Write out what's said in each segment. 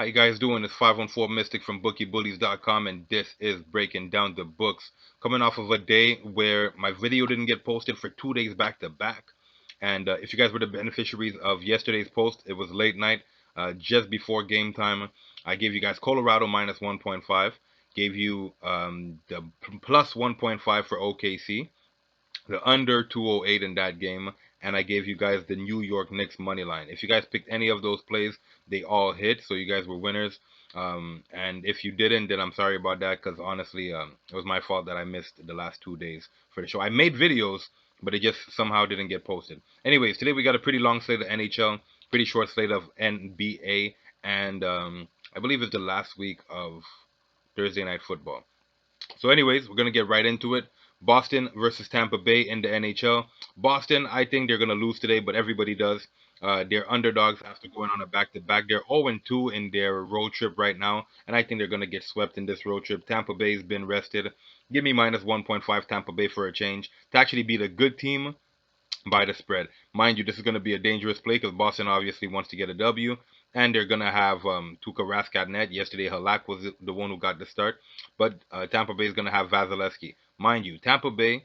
How you guys doing? It's 514 Mystic from BookieBullies.com, and this is breaking down the books. Coming off of a day where my video didn't get posted for 2 days back to back. And if you guys were the beneficiaries of yesterday's post, it was late night, just before game time. I gave you guys Colorado minus 1.5, gave you the plus 1.5 for OKC, the under 208 in that game, and I gave you guys the New York Knicks money line. If you guys picked any of those plays, they all hit, so you guys were winners. And if you didn't, then I'm sorry about that, because honestly, it was my fault that I missed the last 2 days for the show. I made videos, but it just somehow didn't get posted. Anyways, today we got a pretty long slate of NHL, pretty short slate of NBA, and I believe it's the last week of Thursday Night Football. So, anyways, we're gonna get right into it. Boston versus Tampa Bay in the NHL. Boston, I think they're gonna lose today, but everybody does. They're underdogs after going on a back-to-back. They're 0-2 in their road trip right now, and I think they're gonna get swept in this road trip. Tampa Bay's been rested. Give me minus 1.5 Tampa Bay for a change to actually beat a good team by the spread. Mind you, this is going to be a dangerous play because Boston obviously wants to get a W, and they're going to have Tuukka Rask at net. Yesterday, Halak was the one who got the start, but Tampa Bay is going to have Vasilevsky. Mind you, Tampa Bay,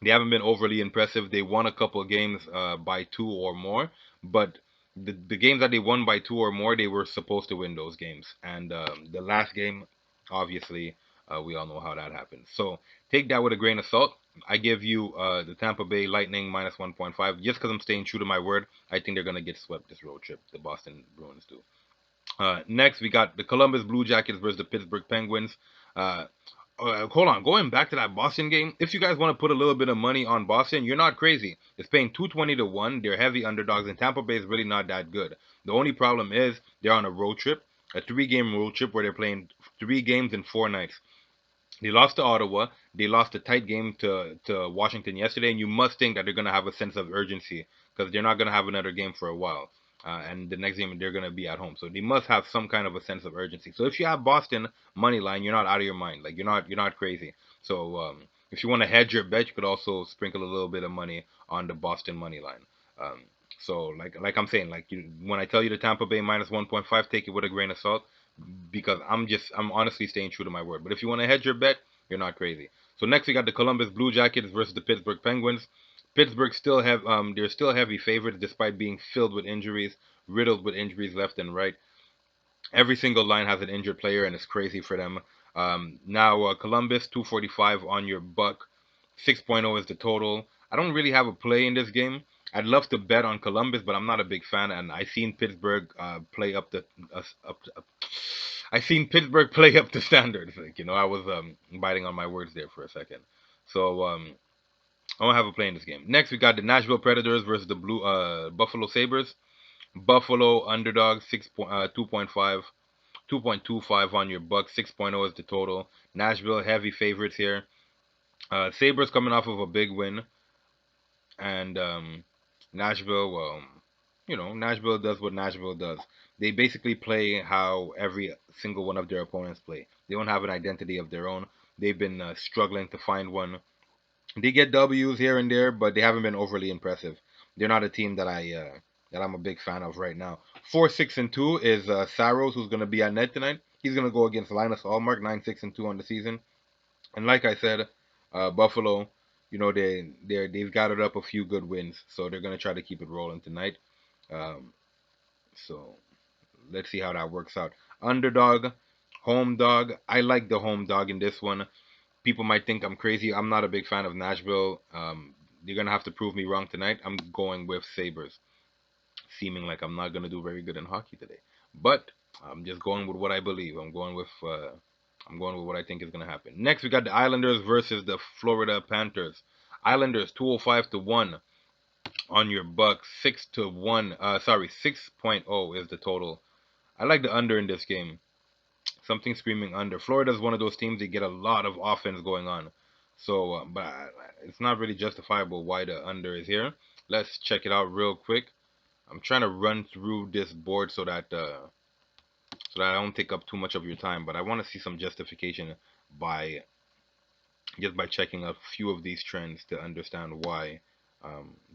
they haven't been overly impressive. They won a couple of games by two or more, but the games that they won by two or more, they were supposed to win those games. And the last game, obviously, we all know how that happened. So take that with a grain of salt. I give you the Tampa Bay Lightning minus 1.5 just because I'm staying true to my word. I think they're going to get swept this road trip. The Boston Bruins do. Next, we got the Columbus Blue Jackets versus the Pittsburgh Penguins. Uh, Hold on, going back to that Boston game. If you guys want to put a little bit of money on Boston, you're not crazy. It's paying 220 to 1. They're heavy underdogs, and Tampa Bay is really not that good. The only problem is they're on a road trip, a 3-game road trip where they're playing 3 games in 4 nights. They lost to Ottawa. They lost a tight game to Washington yesterday, and you must think that they're going to have a sense of urgency because they're not going to have another game for a while. And the next game they're going to be at home, so they must have some kind of a sense of urgency. So if you have Boston money line, you're not out of your mind. Like you're not crazy. So if you want to hedge your bet, you could also sprinkle a little bit of money on the Boston money line. Um, so like I'm saying, when I tell you the Tampa Bay minus 1.5, take it with a grain of salt because I'm honestly staying true to my word. But if you want to hedge your bet, you're not crazy. So next we got the Columbus Blue Jackets versus the Pittsburgh Penguins. Pittsburgh still have they're still heavy favorites despite being filled with injuries, riddled with injuries left and right. Every single line has an injured player, and it's crazy for them. Now Columbus 245 on your buck, 6.0 is the total. I don't really have a play in this game. I'd love to bet on Columbus, but I'm not a big fan, and I seen Pittsburgh play up the I seen Pittsburgh play up the standards. I was biting on my words there for a second. So I don't have a play in this game. Next, we got the Nashville Predators versus the Blue Buffalo Sabres. Buffalo underdog 2.5, 2.25 on your buck. 6.0 is the total. Nashville heavy favorites here. Sabres coming off of a big win, and Nashville, well, Nashville does what Nashville does. They basically play how every single one of their opponents play. They don't have an identity of their own. They've been struggling to find one. They get W's here and there, but they haven't been overly impressive. They're not a team that I'm a big fan of right now. 4-6-2 is Saros, who's gonna be at net tonight. He's gonna go against Linus Allmark, 9-6-2 on the season. And like I said, Buffalo, they've gathered up a few good wins, so they're gonna try to keep it rolling tonight. Um, so let's see how that works out. Underdog, home dog. I like the home dog in this one. People might think I'm crazy. I'm not a big fan of Nashville. You're gonna have to prove me wrong tonight. I'm going with Sabres, seeming like I'm not gonna do very good in hockey today, but I'm just going with what I believe. I'm going with what I think is gonna happen. Next, we got the Islanders versus the Florida Panthers. Islanders 205 to 1 on your buck. 6 to 1. Sorry, 6.0 is the total. I like the under in this game. Something screaming under. Florida is one of those teams that get a lot of offense going on. So, but it's not really justifiable why the under is here. Let's check it out real quick. I'm trying to run through this board so that I don't take up too much of your time, but I want to see some justification by just by checking a few of these trends to understand why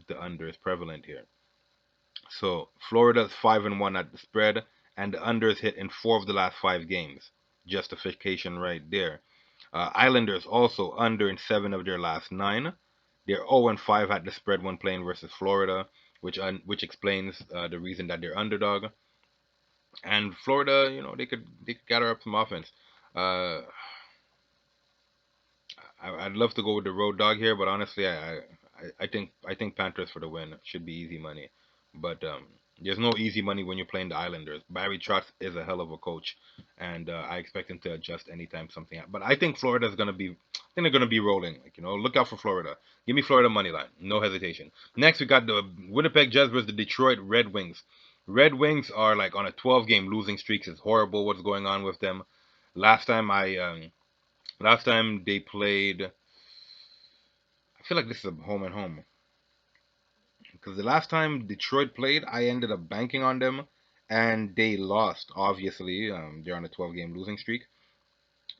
the under is prevalent here. So Florida's 5-1 at the spread, and the unders hit in 4 of the last 5 games. Justification right there. Islanders also under in 7 of their last 9. They're 0-5 at the spread when playing versus Florida, which explains the reason that they're underdog. And Florida, they could gather up some offense. Uh, I'd love to go with the road dog here, but honestly, I think Panthers for the win should be easy money. But there's no easy money when you're playing the Islanders. Barry Trotz is a hell of a coach, and I expect him to adjust anytime something happens. But I think Florida's gonna be, I think they're gonna be rolling. Like, look out for Florida. Give me Florida money line, no hesitation. Next, we got the Winnipeg Jets versus the Detroit Red Wings. Red Wings are like on a 12-game losing streak. It's horrible what's going on with them. Last time I Last time they played, I feel like this is a home and home because the last time Detroit played, I ended up banking on them, and they lost. Obviously, they're on a 12-game losing streak,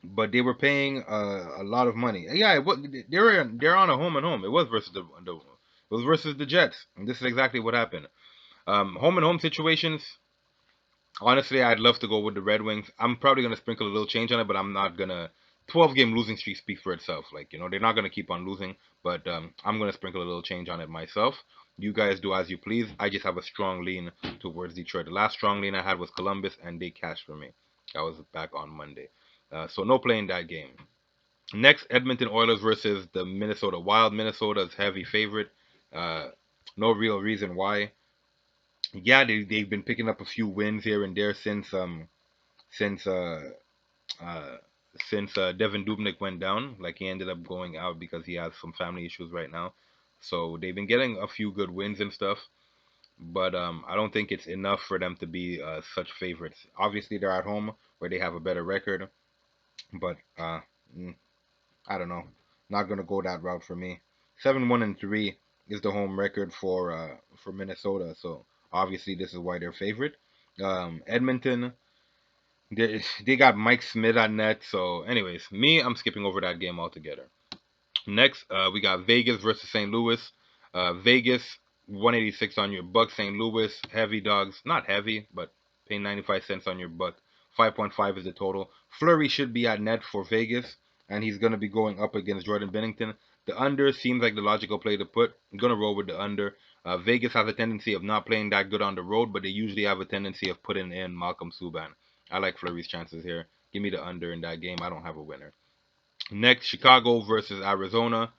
but they were paying a lot of money. Yeah, they're on a home and home. It was versus it was versus the Jets, and this is exactly what happened. Home and home situations. Honestly, I'd love to go with the Red Wings. I'm probably gonna sprinkle a little change on it, but I'm not gonna. 12-game losing streak speaks for itself. Like, they're not gonna keep on losing, but I'm gonna sprinkle a little change on it myself. You guys do as you please. I just have a strong lean towards Detroit. The last strong lean I had was Columbus, and they cashed for me. That was back on Monday, so no playing that game. Next, Edmonton Oilers versus the Minnesota Wild. Minnesota's heavy favorite. Uh, no real reason why. Yeah, they've been picking up a few wins here and there since uh Devin Dubnik went down. Like, he ended up going out because he has some family issues right now. So they've been getting a few good wins and stuff, but I don't think it's enough for them to be such favorites. Obviously, they're at home where they have a better record, but mm, I don't know. Not gonna go that route for me. 7-1-3 is the home record for Minnesota, so obviously this is why they're favorite. Edmonton, they got Mike Smith at net. So, anyways, I'm skipping over that game altogether. Next, we got Vegas versus St. Louis. Vegas 186 on your buck. St. Louis heavy dogs, not heavy, but paying 95 cents on your buck. 5.5 is the total. Fleury should be at net for Vegas, and he's gonna be going up against Jordan Bennington. The under seems like the logical play to put. I'm gonna roll with the under. Vegas has a tendency of not playing that good on the road, but they usually have a tendency of putting in Malcolm Subban. I like Fleury's chances here. Give me the under in that game. I don't have a winner. Next, Chicago versus Arizona.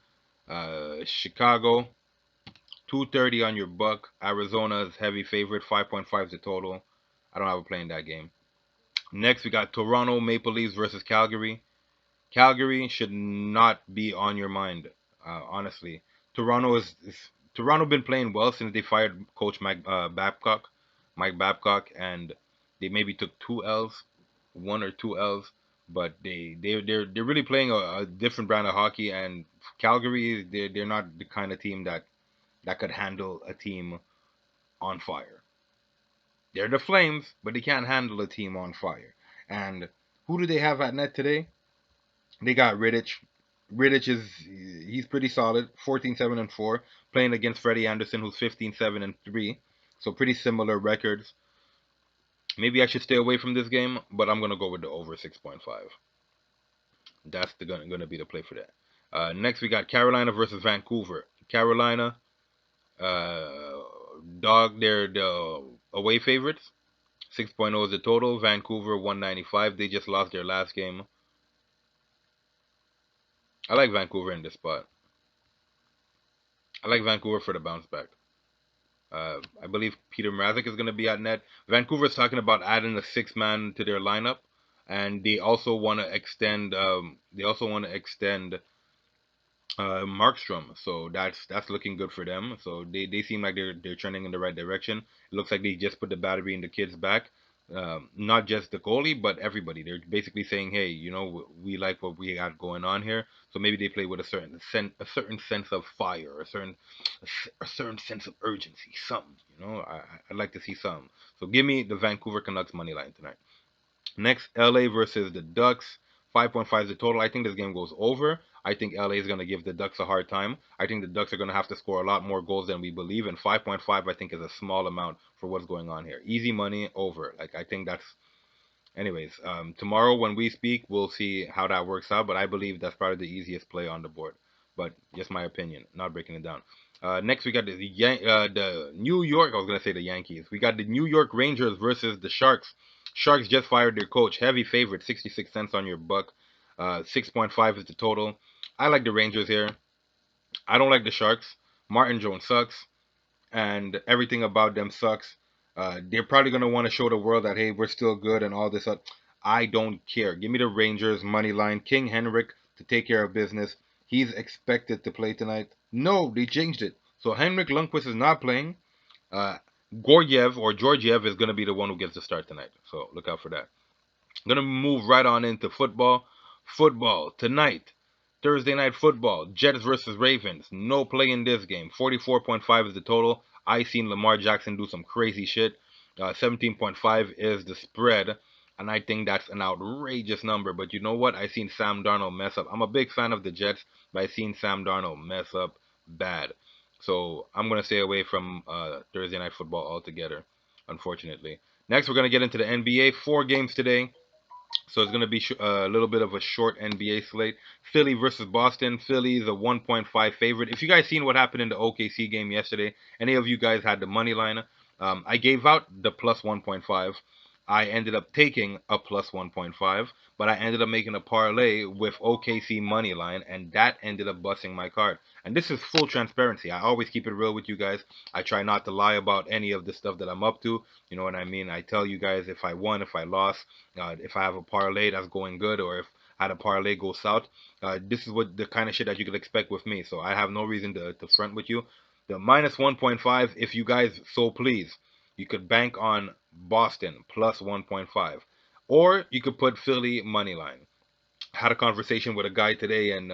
Chicago 230 on your buck. Arizona's heavy favorite, 5.5 is the total. I don't have a play in that game. Next, we got Toronto Maple Leafs versus Calgary. Calgary should not be on your mind, honestly. Toronto is Toronto been playing well since they fired Coach Mike Babcock, and they maybe took 2 L's, 1 or 2 L's, but they're really playing a different brand of hockey. And Calgary, they're not the kind of team that could handle a team on fire. They're the Flames, but they can't handle a team on fire. And who do they have at net today? They got Rittich. Rittich he's pretty solid, 14-7-4, playing against Freddie Anderson, who's 15-7-3. So pretty similar records. Maybe I should stay away from this game, but I'm gonna go with the over 6.5. That's gonna be the play for that. Next, we got Carolina versus Vancouver. Carolina, uh, dog, they're the away favorites. 6.0 is the total. Vancouver 195. They just lost their last game. I like Vancouver in this spot. I like Vancouver for the bounce back. I believe Peter Mrazek is going to be at net. Vancouver's talking about adding a 6 man to their lineup, and they also want to extend. They also want to extend Markstrom. So that's looking good for them. So they seem like they're trending in the right direction. It looks like they just put the battery in the kids' back. Not just the goalie, but everybody. They're basically saying, hey, we like what we got going on here. So maybe they play with a certain sense of fire, a certain sense of urgency, something. I'd like to see something. So give me the Vancouver Canucks money line tonight. Next, LA versus the Ducks. 5.5 is the total. I think this game goes over. I think LA is going to give the Ducks a hard time. I think the Ducks are going to have to score a lot more goals than we believe. And 5.5, I think, is a small amount for what's going on here. Easy money over. Like, I think that's. Anyways, tomorrow when we speak, we'll see how that works out. But I believe that's probably the easiest play on the board. But just my opinion, not breaking it down. Next, we got the New York. I was gonna say the Yankees. We got the New York Rangers versus the Sharks. Sharks just fired their coach. Heavy favorite, 66 cents on your buck. 6.5 is the total. I like the Rangers here. I don't like the Sharks. Martin Jones sucks, and everything about them sucks. They're probably gonna want to show the world that hey, we're still good and all this. I don't care. Give me the Rangers money line. King Henrik to take care of business. He's expected to play tonight. No, they changed it. So Henrik Lundqvist is not playing. Uh, Gorgiev or Georgiev is gonna be the one who gets the start tonight. So look out for that. I'm gonna move right on into football. Football tonight. Thursday night football. Jets versus Ravens. No play in this game. 44.5 is the total. I seen Lamar Jackson do some crazy shit. 17.5 is the spread. And I think that's an outrageous number. But you know what? I seen Sam Darnold mess up. I'm a big fan of the Jets, but I seen Sam Darnold mess up bad. So I'm gonna stay away from Thursday night football altogether, unfortunately. Next, we're gonna get into the NBA. 4 games today. So it's going to be a little bit of a short NBA slate. Philly versus Boston. Philly is a 1.5 favorite. If you guys seen what happened in the OKC game yesterday, any of you guys had the money line, I gave out the plus 1.5. I ended up taking a plus 1.5, but I ended up making a parlay with OKC money line, and that ended up busting my card. And this is full transparency. I always keep it real with you guys. I try not to lie about any of the stuff that I'm up to. You know what I mean? I tell you guys if I won, if I lost, if I have a parlay that's going good, or if I had a parlay go south. This is what the kind of shit that you could expect with me. So I have no reason to front with you. The minus 1.5, if you guys so please, you could bank on Boston plus 1.5, or you could put Philly money line. Had a conversation with a guy today, and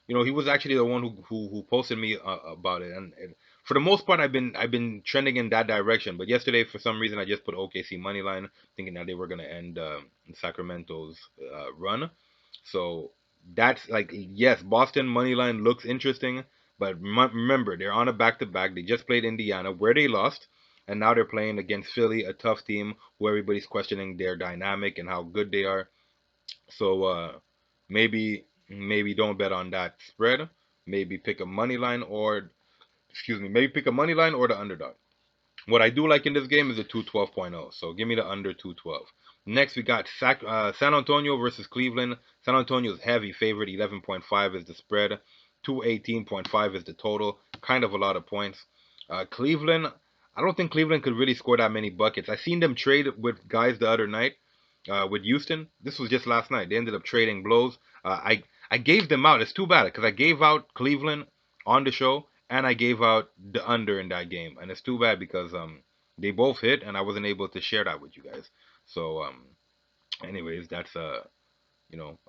he was actually the one who posted me about it. And for the most part, I've been trending in that direction. But yesterday, for some reason, I just put OKC money line, thinking that they were gonna end Sacramento's run. So that's like, yes, Boston money line looks interesting, but remember they're on a back to back. They just played Indiana where they lost. And now they're playing against Philly, a tough team who everybody's questioning their dynamic and how good they are. So maybe don't bet on that spread. Maybe pick a money line or maybe pick a money line or the underdog. What I do like in this game is the 212.0. So give me the under 212. Next we got San Antonio versus Cleveland. San Antonio's heavy favorite, 11.5 is the spread. 218.5 is the total. Kind of a lot of points. Cleveland, I don't think Cleveland could really score that many buckets. I seen them trade with guys the other night with Houston. This was just last night. They ended up trading blows. I gave them out. It's too bad because I gave out Cleveland on the show and I gave out the under in that game, and it's too bad because they both hit and I wasn't able to share that with you guys. So anyways, that's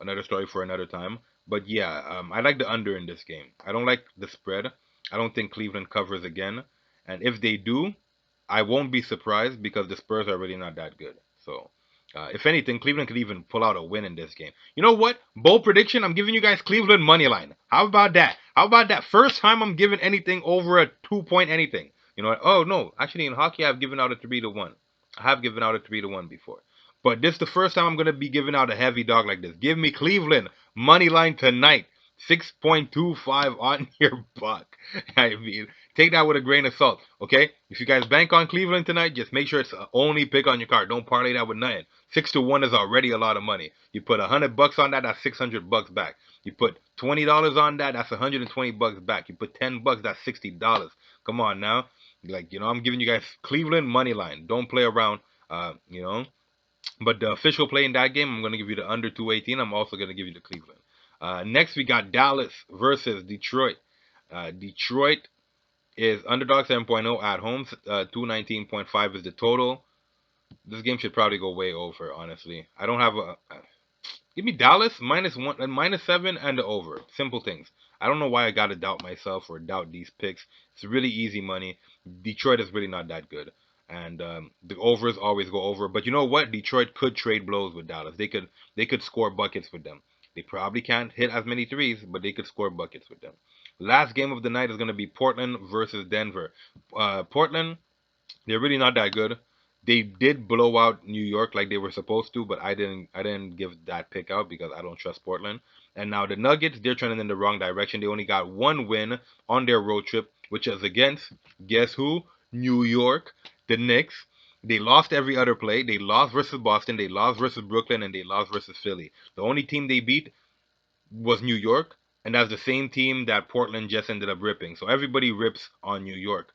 another story for another time. But yeah, I like the under in this game. I don't like the spread. I don't think Cleveland covers again, and if they do, I won't be surprised because the Spurs are really not that good. So, if anything, Cleveland could even pull out a win in this game. You know what? Bold prediction. I'm giving you guys Cleveland money line. How about that? How about that? First time I'm giving anything over a 2 point anything. You know what? Oh no, actually in hockey I've given out a 3-1. I have given out a 3-1 before. But this is the first time I'm gonna be giving out a heavy dog like this. Give me Cleveland money line tonight. 6.25 on your buck. I mean, take that with a grain of salt, okay? If you guys bank on Cleveland tonight, just make sure it's only pick on your card. Don't parlay that with nothing. 6-1 is already a lot of money. You put $100 on that, that's $600 back. You put $20 on that, that's $120 back. You put $10, that's $60. Come on now, like I'm giving you guys Cleveland money line. Don't play around, uh, you know. But the official play in that game, I'm going to give you the under 218. I'm also going to give you the Cleveland. Next, we got Dallas versus Detroit. Detroit is underdog 7.0 at home. 219.5 is the total. This game should probably go way over, honestly. I don't have a... Give me Dallas -1, -7, and the over. Simple things. I don't know why I got to doubt myself or doubt these picks. It's really easy money. Detroit is really not that good. And the overs always go over. But you know what? Detroit could trade blows with Dallas. They could score buckets with them. They probably can't hit as many threes, but they could score buckets with them. Last game of the night is going to be Portland versus Denver. Portland, they're really not that good. They did blow out New York like they were supposed to, but I didn't give that pick out because I don't trust Portland. And now the Nuggets, they're trending in the wrong direction. They only got one win on their road trip, which is against, guess who? New York, the Knicks. They lost every other play. They lost versus Boston, they lost versus Brooklyn, and they lost versus Philly. The only team they beat was New York, and that's the same team that Portland just ended up ripping. So everybody rips on New York.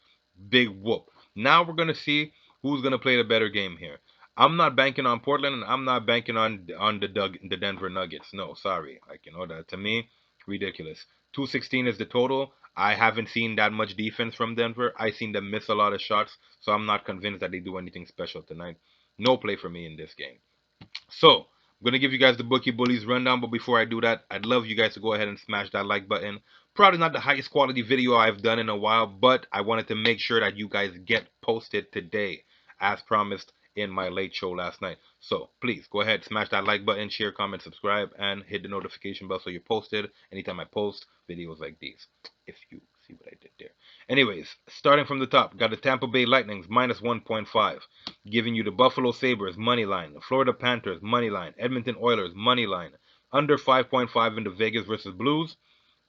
Big whoop. Now we're gonna see who's gonna play the better game here. I'm not banking on Portland, and I'm not banking on the Denver Nuggets. No, sorry. Like that to me, ridiculous. 216 is the total. I haven't seen that much defense from Denver. I seen them miss a lot of shots, so I'm not convinced that they do anything special tonight. No play for me in this game. So, I'm going to give you guys the Bookie Bullies rundown, but before I do that, I'd love you guys to go ahead and smash that like button. Probably not the highest quality video I've done in a while, but I wanted to make sure that you guys get posted today, as promised in my late show last night. So, please go ahead, smash that like button, share, comment, subscribe, and hit the notification bell so you're posted anytime I post videos like these. If you see what I did there. Anyways, starting from the top, got the Tampa Bay Lightnings minus 1.5. Giving you the Buffalo Sabres money line, the Florida Panthers money line, Edmonton Oilers money line, under 5.5 in the Vegas versus Blues,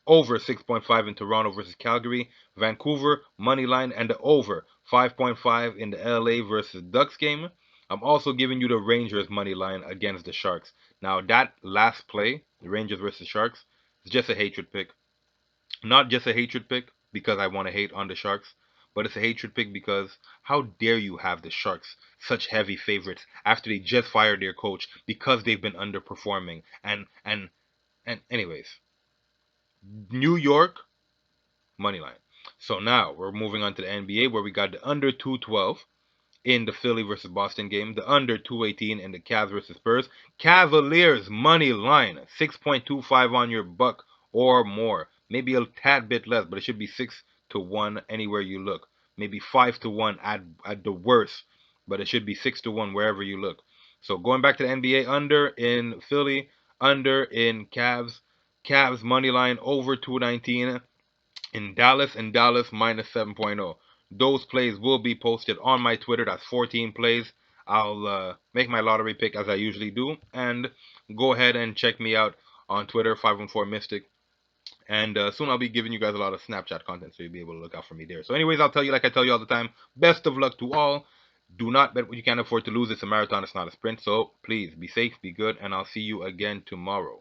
over 6.5 in Toronto versus Calgary, Vancouver money line, and the over 5.5 in the LA versus Ducks game. I'm also giving you the Rangers money line against the Sharks. Now that last play, the Rangers versus Sharks, is just a hatred pick. Not just a hatred pick because I want to hate on the Sharks, but it's a hatred pick because how dare you have the Sharks such heavy favorites after they just fired their coach because they've been underperforming and anyways, New York money line. So now we're moving on to the NBA where we got the under 212 in the Philly versus Boston game, the under 218 in the Cavs versus Spurs. Cavaliers money line 6.25 on your buck or more. Maybe a tad bit less, but it should be 6-1 anywhere you look. Maybe 5-1 at the worst, but it should be 6-1 wherever you look. So going back to the NBA, under in Philly, under in Cavs. Cavs money line over 219 in Dallas, and Dallas minus 7.0. Those plays will be posted on my Twitter. That's 14 plays. I'll make my lottery pick as I usually do. And go ahead and check me out on Twitter, 514 Mystic. And soon I'll be giving you guys a lot of Snapchat content, so you'll be able to look out for me there. So anyways, I'll tell you like I tell you all the time, best of luck to all. Do not bet what you can't afford to lose. It's a marathon, it's not a sprint. So please be safe, be good, and I'll see you again tomorrow.